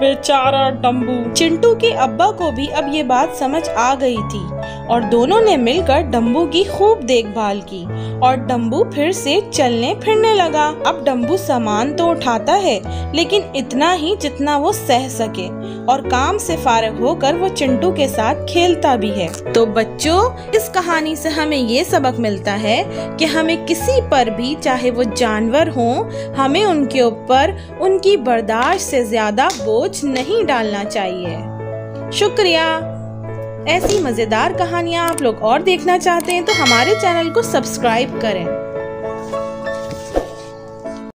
बेचारा डम्बू। चिंटू के अब्बा को भी अब ये बात समझ आ गई थी और दोनों ने मिलकर डम्बू की खूब देखभाल की और डम्बू फिर से चलने फिरने लगा। अब डम्बू सामान तो उठाता है लेकिन इतना ही जितना वो सह सके और काम से फारिग होकर वो चिंटू के साथ खेलता भी है। तो बच्चों, इस कहानी से हमें ये सबक मिलता है कि हमें किसी पर भी, चाहे वो जानवर हों, हमें उनके ऊपर उनकी बर्दाश्त से ज्यादा बोझ नहीं डालना चाहिए। शुक्रिया। ऐसी मजेदार कहानियाँ आप लोग और देखना चाहते हैं तो हमारे चैनल को सब्सक्राइब करें।